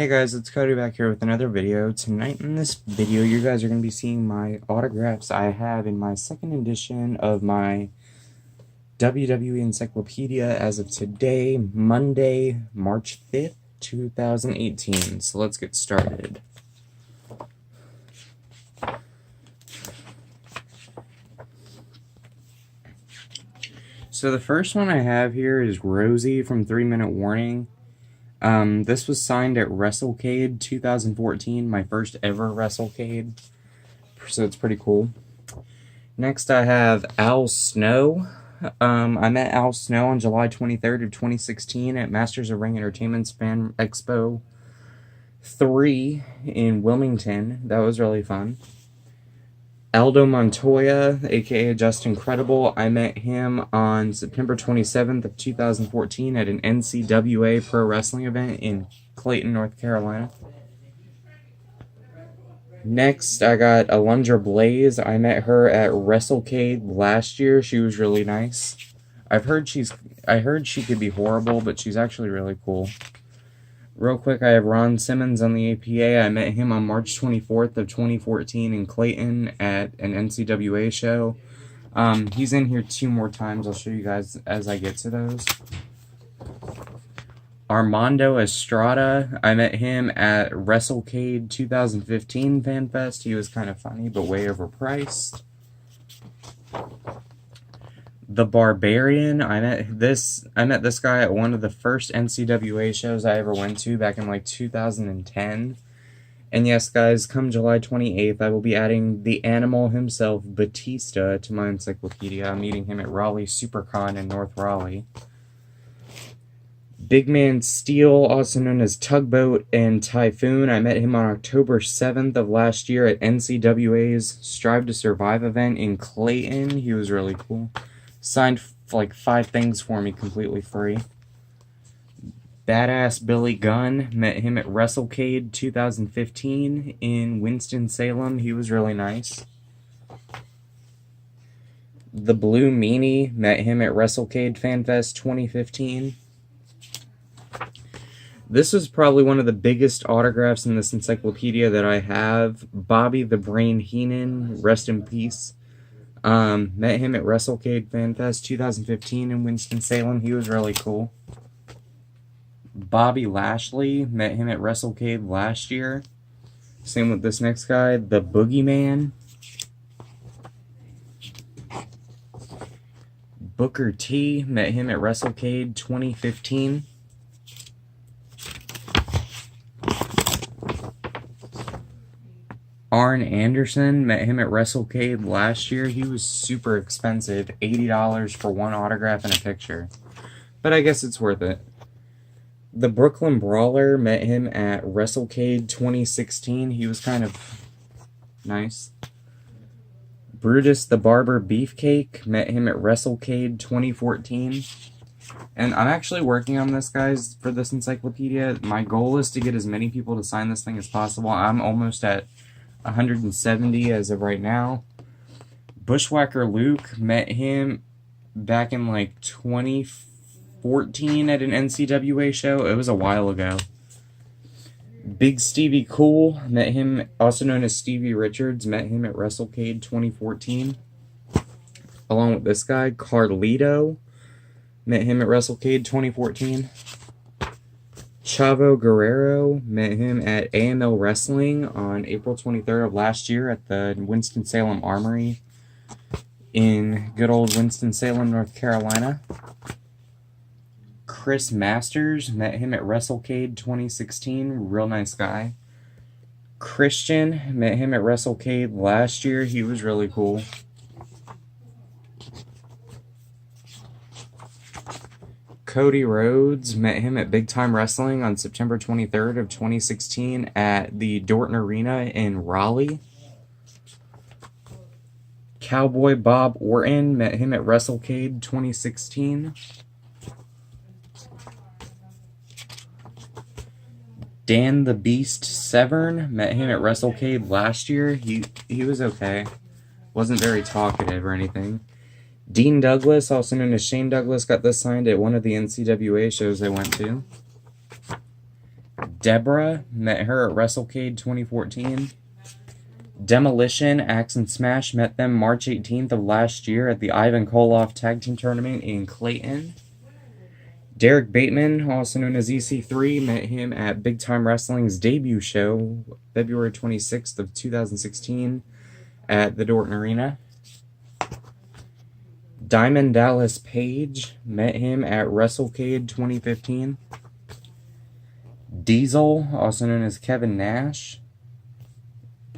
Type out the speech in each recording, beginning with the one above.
Hey guys, it's Cody back here with another video. Tonight in this video, you guys are going to be seeing my autographs I have in my second edition of my WWE Encyclopedia as of today, Monday, March 5th, 2018. So let's get started. So the first one I have here is Rosie from 3 Minute Warning. This was signed at WrestleCade 2014, my first ever WrestleCade, so it's pretty cool. Next I have Al Snow. I met Al Snow on July 23rd of 2016 at Masters of Ring Entertainment's Fan Expo 3 in Wilmington. That was really fun. Aldo Montoya, aka Just Incredible. I met him on September 27th of 2014 at an NCWA pro wrestling event in Clayton, North Carolina. Next, I got Alundra Blaze. I met her at WrestleCade last year. She was really nice. I heard she could be horrible, but she's actually really cool. Real quick, I have Ron Simmons on the APA. I met him on March 24th of 2014 in Clayton at an NCWA show. He's in here 2 more times. I'll show you guys as I get to those. Armando Estrada. I met him at WrestleCade 2015 Fan Fest. He was kind of funny, but way overpriced. The Barbarian. I met this guy at one of the first NCWA shows I ever went to back in like 2010. And yes, guys, come July 28th, I will be adding the animal himself, Batista, to my encyclopedia. I'm meeting him at Raleigh SuperCon in North Raleigh. Big Man Steel, also known as Tugboat and Typhoon. I met him on October 7th of last year at NCWA's Strive to Survive event in Clayton. He was really cool. Signed like 5 things for me completely free. Badass Billy Gunn. Met him at WrestleCade 2015 in Winston-Salem. He was really nice. The Blue Meanie. Met him at WrestleCade FanFest 2015. This was probably one of the biggest autographs in this encyclopedia that I have. Bobby the Brain Heenan. Rest in peace. Met him at WrestleCade FanFest 2015 in Winston-Salem. He was really cool. Bobby Lashley. Met him at WrestleCade last year. Same with this next guy, the Boogeyman. Booker T. Met him at WrestleCade 2015. Arn Anderson. Met him at WrestleCade last year. He was super expensive, $80 for one autograph and a picture. But I guess it's worth it. The Brooklyn Brawler. Met him at WrestleCade 2016. He was kind of nice. Brutus the Barber Beefcake. Met him at WrestleCade 2014. And I'm actually working on this, guys, for this encyclopedia. My goal is to get as many people to sign this thing as possible. I'm almost at 170 as of right now. Bushwhacker Luke. Met him back in like 2014 at an NCWA show. It was a while ago. Big Stevie Cool. Met him, also known as Stevie Richards. Met him at WrestleCade 2014. Along with this guy, Carlito. Met him at WrestleCade 2014. Chavo Guerrero. Met him at AML Wrestling on April 23rd of last year at the Winston-Salem Armory in good old Winston-Salem, North Carolina. Chris Masters. Met him at WrestleCade 2016. Real nice guy. Christian. Met him at WrestleCade last year. He was really cool. Cody Rhodes. Met him at Big Time Wrestling on September 23rd of 2016 at the Dorton Arena in Raleigh. Cowboy Bob Orton. Met him at WrestleCade 2016. Dan the Beast Severn. Met him at WrestleCade last year. He was okay. Wasn't very talkative or anything. Dean Douglas, also known as Shane Douglas, got this signed at one of the NCWA shows I went to. Deborah, met her at WrestleCade 2014. Demolition, Axe and Smash, met them March 18th of last year at the Ivan Koloff Tag Team Tournament in Clayton. Derek Bateman, also known as EC3, met him at Big Time Wrestling's debut show, February 26th of 2016 at the Dorton Arena. Diamond Dallas Page, met him at WrestleCade 2015. Diesel, also known as Kevin Nash,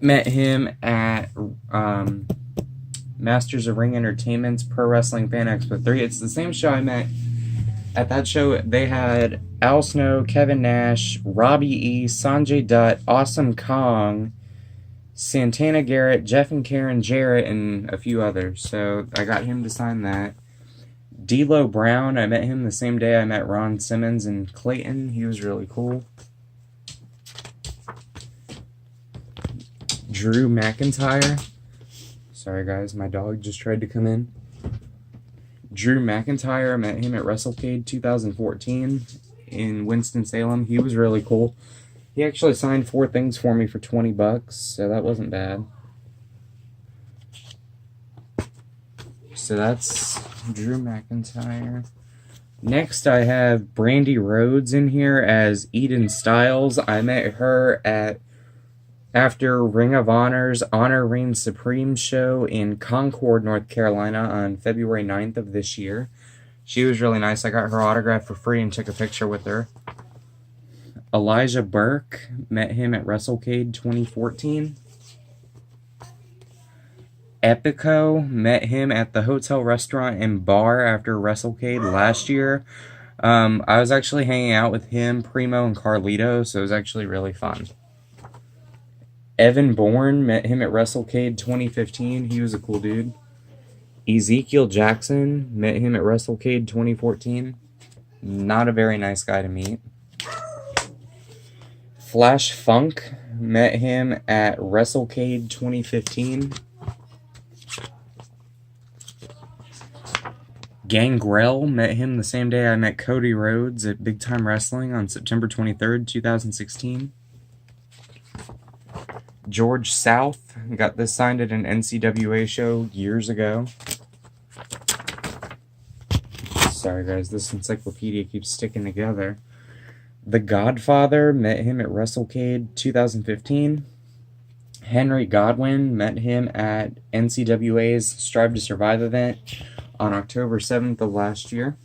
met him at Masters of Ring Entertainment's Pro Wrestling Fan Expo 3. It's the same show I met. At that show, they had Al Snow, Kevin Nash, Robbie E., Sanjay Dutt, Awesome Kong, Santana Garrett, Jeff and Karen Jarrett, and a few others. So I got him to sign that. D'Lo Brown, I met him the same day I met Ron Simmons in Clayton. He was really cool. Drew McIntyre. Sorry guys, my dog just tried to come in. Drew McIntyre, I met him at WrestleCade 2014 in Winston-Salem. He was really cool. He actually signed 4 things for me for $20, so that wasn't bad. So that's Drew McIntyre. Next, I have Brandy Rhodes in here as Eden Styles. I met her after Ring of Honor's Honor Reigns Supreme show in Concord, North Carolina on February 9th of this year. She was really nice. I got her autograph for free and took a picture with her. Elijah Burke, met him at WrestleCade 2014. Epico, met him at the Hotel Restaurant and Bar after WrestleCade last year. I was actually hanging out with him, Primo, and Carlito, so it was actually really fun. Evan Bourne, met him at WrestleCade 2015. He was a cool dude. Ezekiel Jackson, met him at WrestleCade 2014. Not a very nice guy to meet. Flash Funk, met him at WrestleCade 2015. Gangrel, met him the same day I met Cody Rhodes at Big Time Wrestling on September 23rd, 2016. George South, got this signed at an NCWA show years ago. Sorry guys, this encyclopedia keeps sticking together. The Godfather, met him at WrestleCade 2015. Henry Godwin, met him at NCWA's Strive to Survive event on October 7th of last year.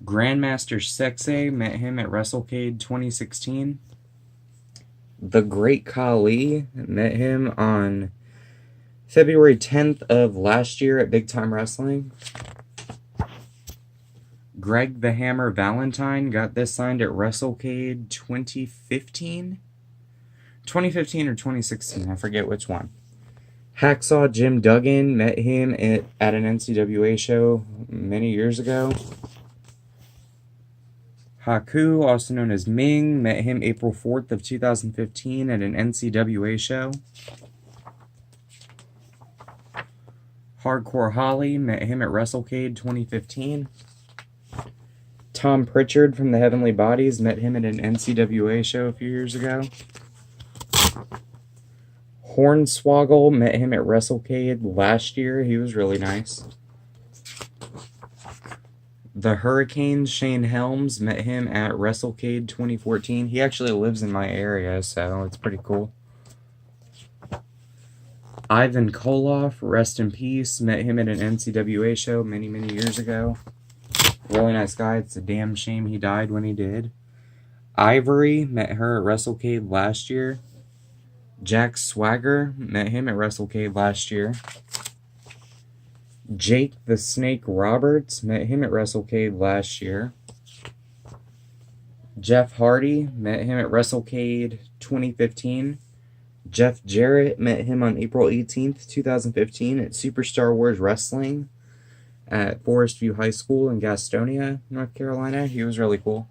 Grandmaster Sexay, met him at WrestleCade 2016. The Great Khali, met him on February 10th of last year at Big Time Wrestling. Greg the Hammer Valentine, got this signed at WrestleCade 2015? 2015 or 2016, I forget which one. Hacksaw Jim Duggan, met him at an NCWA show many years ago. Haku, also known as Ming, met him April 4th of 2015 at an NCWA show. Hardcore Holly, met him at WrestleCade 2015. Tom Pritchard from the Heavenly Bodies, met him at an NCWA show a few years ago. Hornswoggle, met him at WrestleCade last year. He was really nice. The Hurricane, Shane Helms, met him at WrestleCade 2014. He actually lives in my area, so it's pretty cool. Ivan Koloff, rest in peace, met him at an NCWA show many, many years ago. Really nice guy. It's a damn shame he died when he did. Ivory, met her at WrestleCade last year. Jack Swagger, met him at WrestleCade last year. Jake the Snake Roberts, met him at WrestleCade last year. Jeff Hardy, met him at WrestleCade 2015. Jeff Jarrett, met him on April 18th, 2015 at Superstar Wars Wrestling at Forest View High School in Gastonia, North Carolina. He was really cool.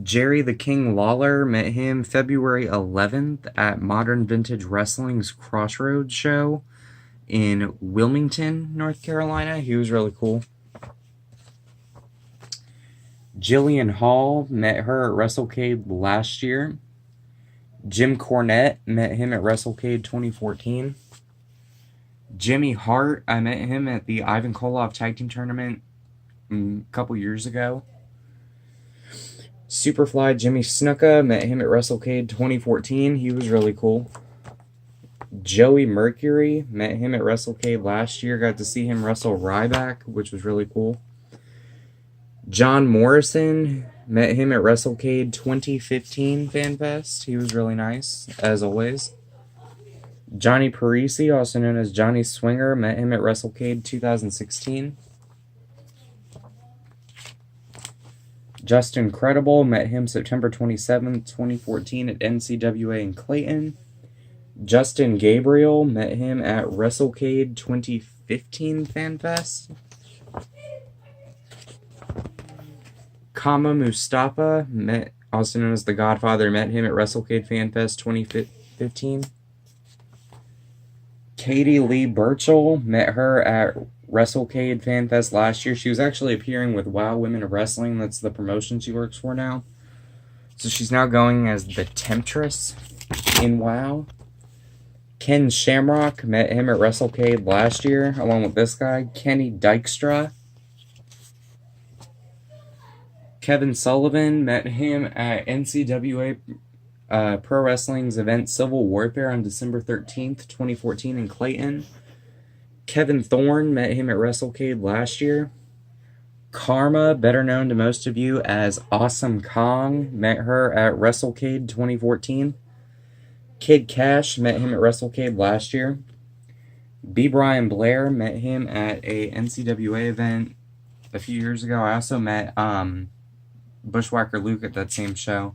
Jerry the King Lawler, met him February 11th at Modern Vintage Wrestling's Crossroads show in Wilmington, North Carolina. He was really cool. Jillian Hall, met her at WrestleCade last year. Jim Cornette, met him at WrestleCade 2014. Jimmy Hart, I met him at the Ivan Koloff Tag Team Tournament a couple years ago. Superfly Jimmy Snuka, met him at WrestleCade 2014. He was really cool. Joey Mercury, met him at WrestleCade last year. Got to see him wrestle Ryback, which was really cool. John Morrison, met him at WrestleCade 2015 FanFest. He was really nice, as always. Johnny Parisi, also known as Johnny Swinger, met him at WrestleCade 2016. Justin Credible, met him September 27, 2014 at NCWA in Clayton. Justin Gabriel, met him at WrestleCade 2015 FanFest. Kama Mustafa, also known as The Godfather, met him at WrestleCade FanFest 2015. Katie Lee Burchell, met her at WrestleCade FanFest last year. She was actually appearing with WoW Women of Wrestling. That's the promotion she works for now. So she's now going as the Temptress in WoW. Ken Shamrock, met him at WrestleCade last year, along with this guy, Kenny Dykstra. Kevin Sullivan, met him at NCWA Pro Wrestling's event Civil Warfare on December 13th, 2014 in Clayton. Kevin Thorne, met him at WrestleCade last year. Karma, better known to most of you as Awesome Kong, met her at WrestleCade 2014. Kid Cash, met him at WrestleCade last year. B. Brian Blair, met him at a NCWA event a few years ago. I also met Bushwhacker Luke at that same show.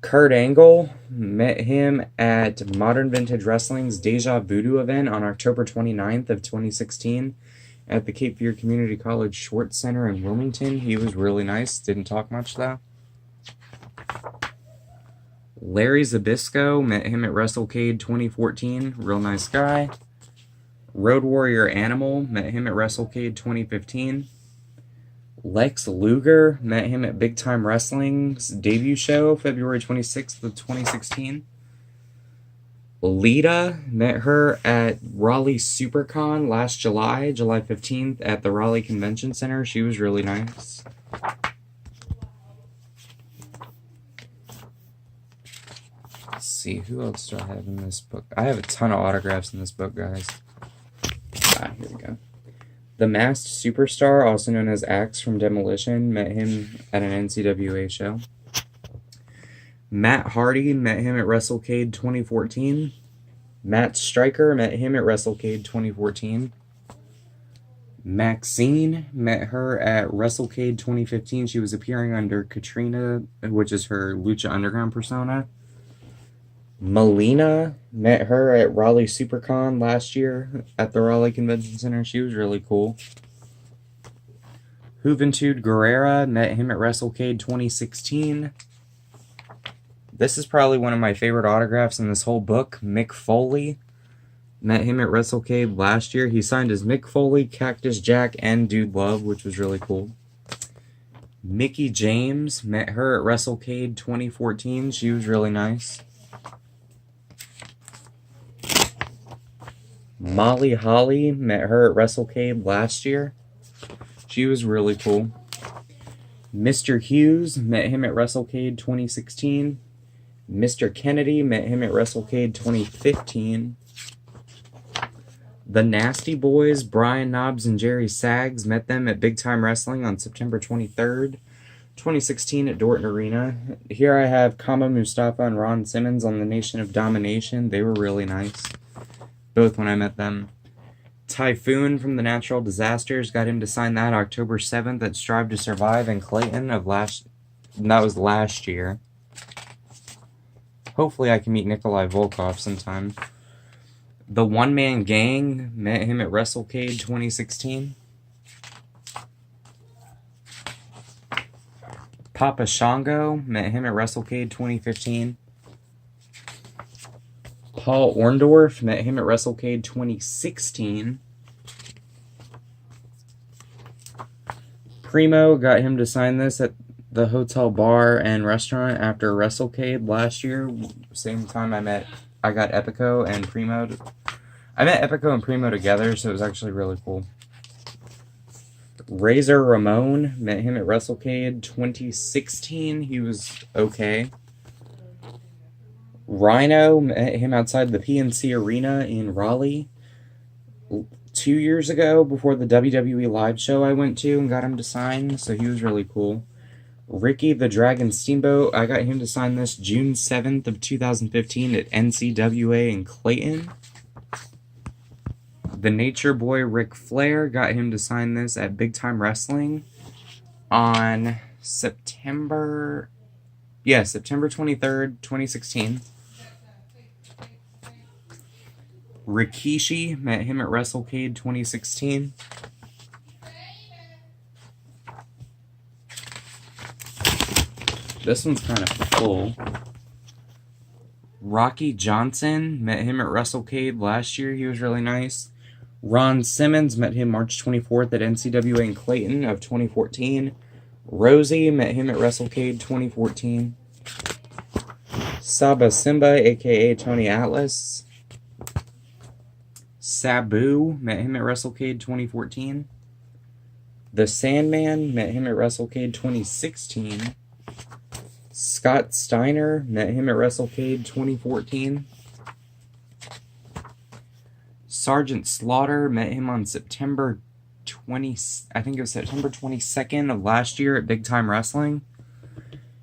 Kurt Angle, met him at Modern Vintage Wrestling's Deja Voodoo event on October 29th of 2016 at the Cape Fear Community College Schwartz Center in Wilmington. He was really nice. Didn't talk much, though. Larry Zbyszko, met him at WrestleCade 2014. Real nice guy. Road Warrior Animal, met him at WrestleCade 2015. Lex Luger, met him at Big Time Wrestling's debut show, February 26th of 2016. Lita, met her at Raleigh SuperCon last July 15th at the Raleigh Convention Center. She was really nice. Let's see, who else do I have in this book? I have a ton of autographs in this book, guys. Here we go. The Masked Superstar, also known as Axe from Demolition, met him at an NCWA show. Matt Hardy, met him at WrestleCade 2014. Matt Stryker, met him at WrestleCade 2014. Maxine, met her at WrestleCade 2015. She was appearing under Katrina, which is her Lucha Underground persona. Melina, met her at Raleigh SuperCon last year at the Raleigh Convention Center. She was really cool. Juventud Guerrera, met him at WrestleCade 2016. This is probably one of my favorite autographs in this whole book. Mick Foley, met him at WrestleCade last year. He signed as Mick Foley, Cactus Jack, and Dude Love, which was really cool. Mickie James, met her at WrestleCade 2014. She was really nice. Molly Holly, met her at WrestleCade last year. She was really cool. Mr. Hughes, met him at WrestleCade 2016. Mr. Kennedy, met him at WrestleCade 2015. The Nasty Boys, Brian Knobbs and Jerry Sags, met them at Big Time Wrestling on September 23rd, 2016 at Dorton Arena. Here I have Kama Mustafa and Ron Simmons on the Nation of Domination. They were really nice, both when I met them. Typhoon from the Natural Disasters, got him to sign that October 7th at Strive to Survive in Clayton that was last year. Hopefully I can meet Nikolai Volkov sometime. The One Man Gang, met him at WrestleCade 2016. Papa Shango, met him at WrestleCade 2015. Paul Orndorff, met him at WrestleCade 2016. Primo, got him to sign this at the hotel bar and restaurant after WrestleCade last year. Same time I got Epico and Primo. I met Epico and Primo together, so it was actually really cool. Razor Ramon, met him at WrestleCade 2016. He was okay. Rhino, met him outside the PNC Arena in Raleigh 2 years ago before the WWE live show I went to and got him to sign, so he was really cool. Ricky the Dragon Steamboat, I got him to sign this June 7th of 2015 at NCWA in Clayton. The Nature Boy Ric Flair, got him to sign this at Big Time Wrestling on September 23rd, 2016. Rikishi, met him at WrestleCade 2016. This one's kind of full. Rocky Johnson, met him at WrestleCade last year. He was really nice. Ron Simmons, met him March 24th at NCWA in Clayton of 2014. Rosie, met him at WrestleCade 2014. Saba Simba, aka Tony Atlas. Sabu, met him at WrestleCade 2014. The Sandman, met him at WrestleCade 2016. Scott Steiner, met him at WrestleCade 2014. Sergeant Slaughter, met him on September 22nd of last year at Big Time Wrestling.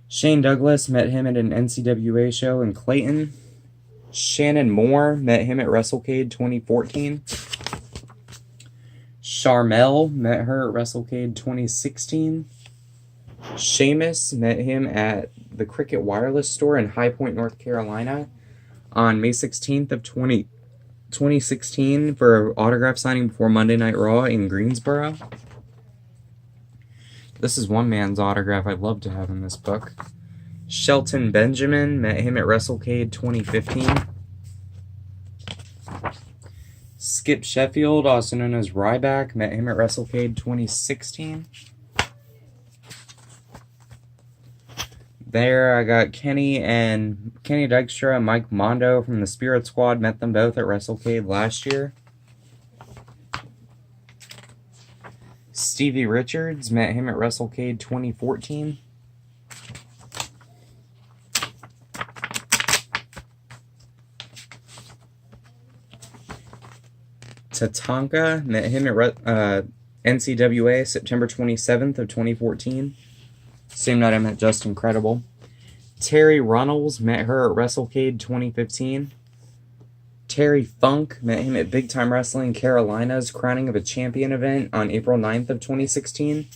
Shane Douglas, met him at an NCWA show in Clayton. Shannon Moore, met him at WrestleCade 2014. Charmel, met her at WrestleCade 2016. Sheamus, met him at the Cricket Wireless Store in High Point, North Carolina on May 16th of 2016 for autograph signing before Monday Night Raw in Greensboro. This is one man's autograph I'd love to have in this book. Shelton Benjamin, met him at WrestleCade 2015. Skip Sheffield, also known as Ryback, met him at WrestleCade 2016. There, I got Kenny Dykstra and Mike Mondo from the Spirit Squad, met them both at WrestleCade last year. Stevie Richards, met him at WrestleCade 2014. Tatanka, met him at NCWA September 27th of 2014. Same night I met Just Incredible. Terry Runnels, met her at WrestleCade 2015. Terry Funk, met him at Big Time Wrestling Carolina's Crowning of a Champion event on April 9th of 2016.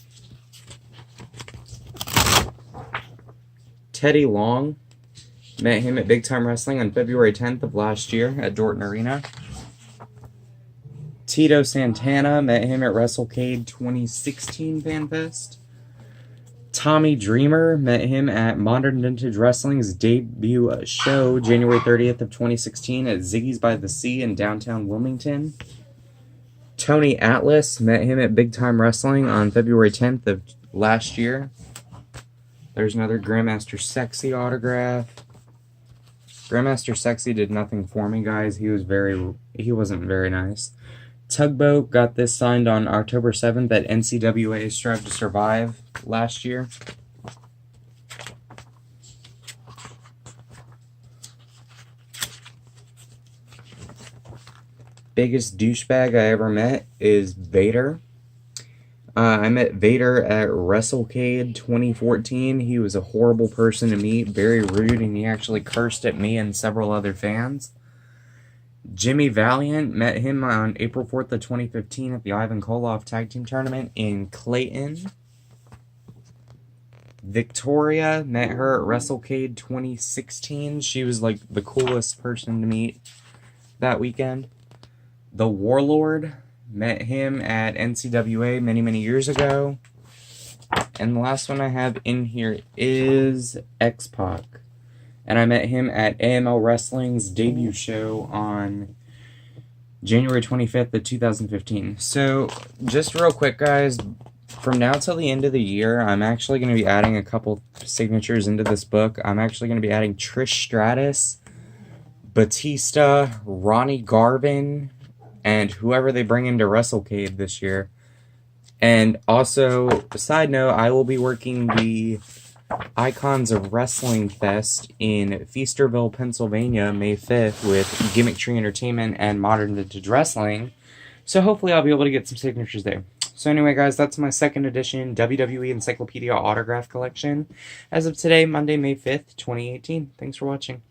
Teddy Long, met him at Big Time Wrestling on February 10th of last year at Dorton Arena. Tito Santana, met him at WrestleCade 2016 FanFest. Tommy Dreamer, met him at Modern Vintage Wrestling's debut show, January 30th of 2016 at Ziggy's by the Sea in downtown Wilmington. Tony Atlas, met him at Big Time Wrestling on February 10th of last year. There's another Grandmaster Sexy autograph. Grandmaster Sexy did nothing for me, guys. He wasn't very nice. Tugboat, got this signed on October 7th at NCWA Strive to Survive last year. Biggest douchebag I ever met is Vader. I met Vader at WrestleCade 2014. He was a horrible person to meet, very rude, and he actually cursed at me and several other fans. Jimmy Valiant, met him on April 4th of 2015 at the Ivan Koloff Tag Team Tournament in Clayton. Victoria, met her at WrestleCade 2016. She was like the coolest person to meet that weekend. The Warlord, met him at NCWA many years ago. And the last one I have in here is X-Pac. And I met him at AML Wrestling's debut show on January 25th of 2015. So, just real quick, guys, From now till the end of the year, I'm actually going to be adding a couple signatures into this book. I'm actually going to be adding Trish Stratus, Batista, Ronnie Garvin, and whoever they bring into WrestleCade this year. And also, side note, I will be working the Icons of Wrestling Fest in Feasterville, Pennsylvania, May 5th with Gimmick Tree Entertainment and Modern Vintage Wrestling. So hopefully I'll be able to get some signatures there. So anyway, guys, that's my second edition WWE Encyclopedia autograph collection as of today, Monday, May 5th, 2018. Thanks for watching.